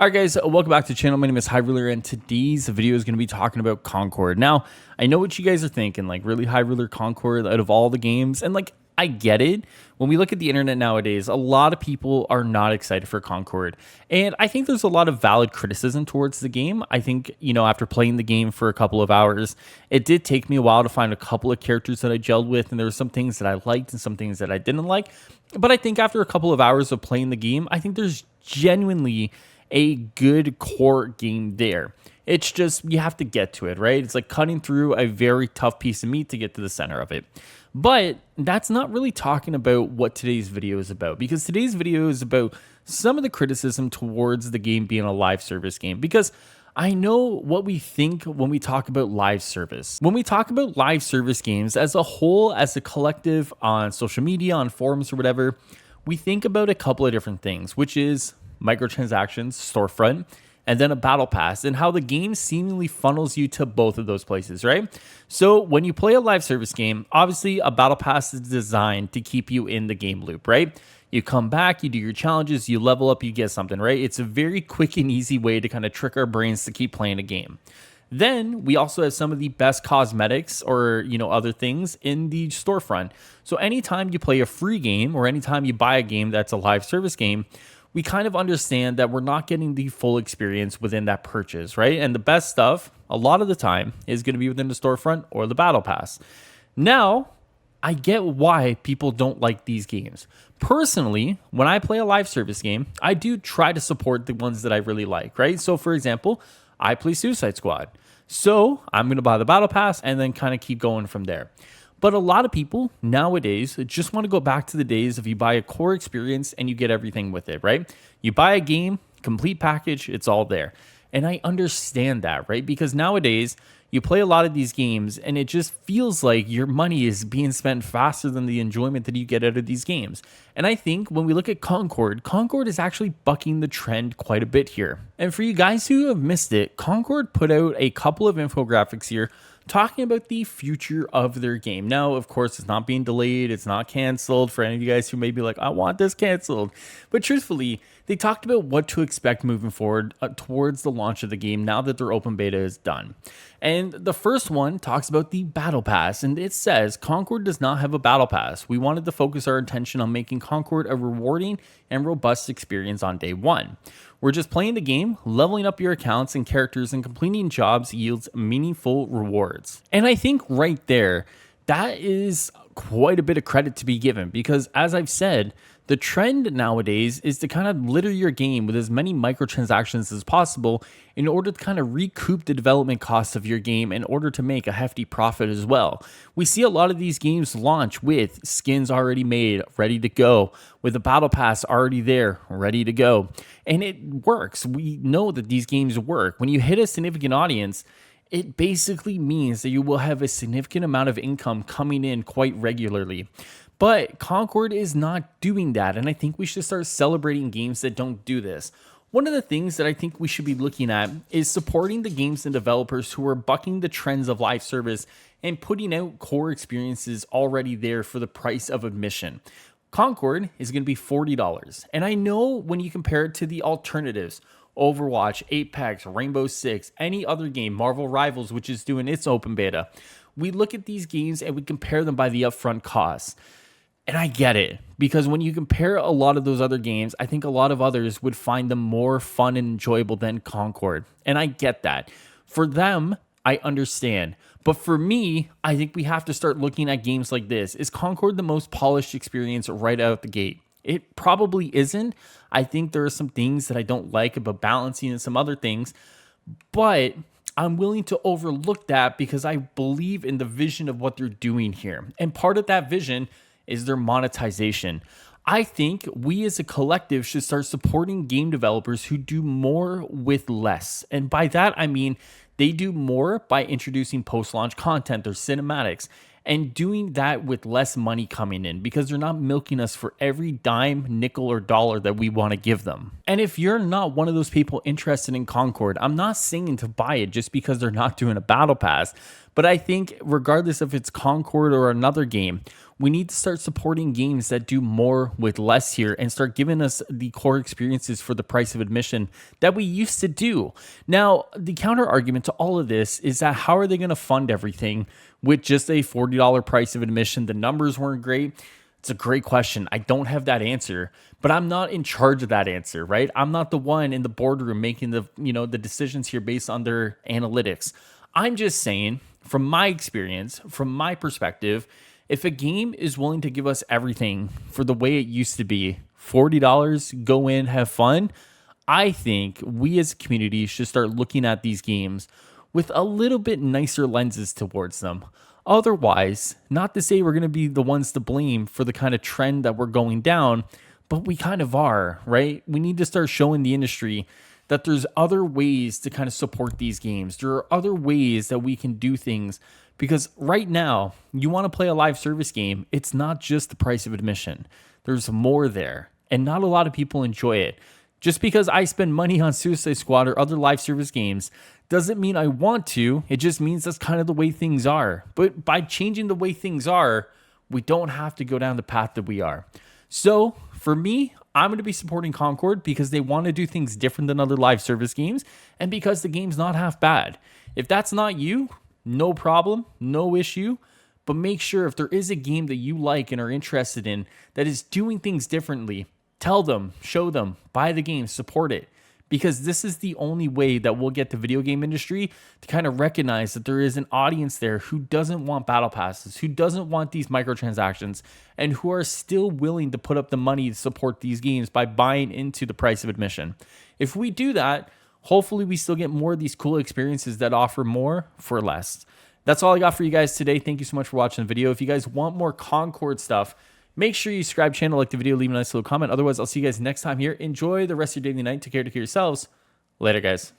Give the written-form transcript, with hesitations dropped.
All right, guys, welcome back to the channel. My name is Highruler, and today's video is going to be talking about Concord. Now, I know what you guys are thinking, like, really, Highruler Concord out of all the games? And, like, I get it. When we look at the internet nowadays, a lot of people are not excited for Concord. And I think there's a lot of valid criticism towards the game. I think, after playing the game for a couple of hours, it did take me a while to find a couple of characters that I gelled with, and there were some things that I liked and some things that I didn't like. But I think after a couple of hours of playing the game, I think there's genuinely a good core game there. It's just you have to get to it, right? It's like cutting through a very tough piece of meat to get to the center of it. But that's not really talking about what today's video is about, because today's video is about some of the criticism towards the game being a live service game, because I know what we think when we talk about live service. When we talk about live service games as a whole, as a collective on social media, on forums or whatever, we think about a couple of different things, which is microtransactions, storefront, and then a battle pass, and how the game seemingly funnels you to both of those places, right? So when you play a live service game, obviously a battle pass is designed to keep you in the game loop, right? You come back, you do your challenges, you level up, you get something, right? It's a very quick and easy way to kind of trick our brains to keep playing a game. Then we also have some of the best cosmetics or, other things in the storefront. So anytime you play a free game or anytime you buy a game that's a live service game, we kind of understand that we're not getting the full experience within that purchase, right? And the best stuff, a lot of the time, is going to be within the storefront or the battle pass. Now, I get why people don't like these games. Personally, when I play a live service game, I do try to support the ones that I really like, right? So, for example, I play Suicide Squad. So, I'm going to buy the battle pass and then kind of keep going from there. But a lot of people nowadays just want to go back to the days of you buy a core experience and you get everything with it, right? You buy a game, complete package, it's all there. And I understand that, right? Because nowadays you play a lot of these games and it just feels like your money is being spent faster than the enjoyment that you get out of these games. And I think when we look at Concord, Concord is actually bucking the trend quite a bit here. And for you guys who have missed it, Concord put out a couple of infographics here talking about the future of their game. Now, of course, it's not being delayed. It's not canceled for any of you guys who may be like, I want this canceled. But truthfully, they talked about what to expect moving forward towards the launch of the game now that their open beta is done. And the first one talks about the battle pass, and it says Concord does not have a battle pass. We wanted to focus our attention on making Concord a rewarding and robust experience on day one. We're just playing the game, leveling up your accounts and characters, and completing jobs yields meaningful rewards. And I think right there, that is quite a bit of credit to be given, because as I've said, the trend nowadays is to kind of litter your game with as many microtransactions as possible in order to kind of recoup the development costs of your game in order to make a hefty profit as well. We see a lot of these games launch with skins already made, ready to go, with a battle pass already there, ready to go. And it works. We know that these games work. When you hit a significant audience, it basically means that you will have a significant amount of income coming in quite regularly. But Concord is not doing that, and I think we should start celebrating games that don't do this. One of the things that I think we should be looking at is supporting the games and developers who are bucking the trends of live service and putting out core experiences already there for the price of admission. Concord is going to be $40, and I know when you compare it to the alternatives, Overwatch, Apex, Rainbow Six, any other game, Marvel Rivals, which is doing its open beta, we look at these games and we compare them by the upfront costs. And I get it, because when you compare a lot of those other games, I think a lot of others would find them more fun and enjoyable than Concord. And I get that. For them, I understand. But for me, I think we have to start looking at games like this. Is Concord the most polished experience right out the gate? It probably isn't. I think there are some things that I don't like about balancing and some other things. But I'm willing to overlook that because I believe in the vision of what they're doing here. And part of that vision is their monetization. I think we as a collective should start supporting game developers who do more with less. And by that, I mean they do more by introducing post-launch content or cinematics and doing that with less money coming in, because they're not milking us for every dime, nickel, or dollar that we want to give them. And if you're not one of those people interested in Concord, I'm not saying to buy it just because they're not doing a battle pass, but I think regardless if it's Concord or another game, We need to start supporting games that do more with less here and start giving us the core experiences for the price of admission that we used to do. Now, the counter argument to all of this is that how are they going to fund everything with just a $40 price of admission? The numbers weren't great. It's a great question. I don't have that answer, but I'm not in charge of that answer, right? I'm not the one in the boardroom making the decisions here based on their analytics. I'm just saying, from my experience, from my perspective, if a game is willing to give us everything for the way it used to be, $40, go in, have fun, I think we as a community should start looking at these games with a little bit nicer lenses towards them. Otherwise, not to say we're going to be the ones to blame for the kind of trend that we're going down, but we kind of are, right? We need to start showing the industry that there's other ways to kind of support these games. There are other ways that we can do things, because right now, you want to play a live service game, it's not just the price of admission. There's more there, and not a lot of people enjoy it. Just because I spend money on Suicide Squad or other live service games doesn't mean I want to. It just means that's kind of the way things are. But by changing the way things are, we don't have to go down the path that we are. So for me, I'm going to be supporting Concord because they want to do things different than other live service games and because the game's not half bad. If that's not you, no problem, no issue. But make sure if there is a game that you like and are interested in that is doing things differently, tell them, show them, buy the game, support it. Because this is the only way that we'll get the video game industry to kind of recognize that there is an audience there who doesn't want battle passes, who doesn't want these microtransactions, and who are still willing to put up the money to support these games by buying into the price of admission. If we do that, hopefully we still get more of these cool experiences that offer more for less. That's all I got for you guys today. Thank you so much for watching the video. If you guys want more Concord stuff, make sure you subscribe to the channel, like the video, leave a nice little comment. Otherwise, I'll see you guys next time here. Enjoy the rest of your day and night. Take care of yourselves. Later, guys.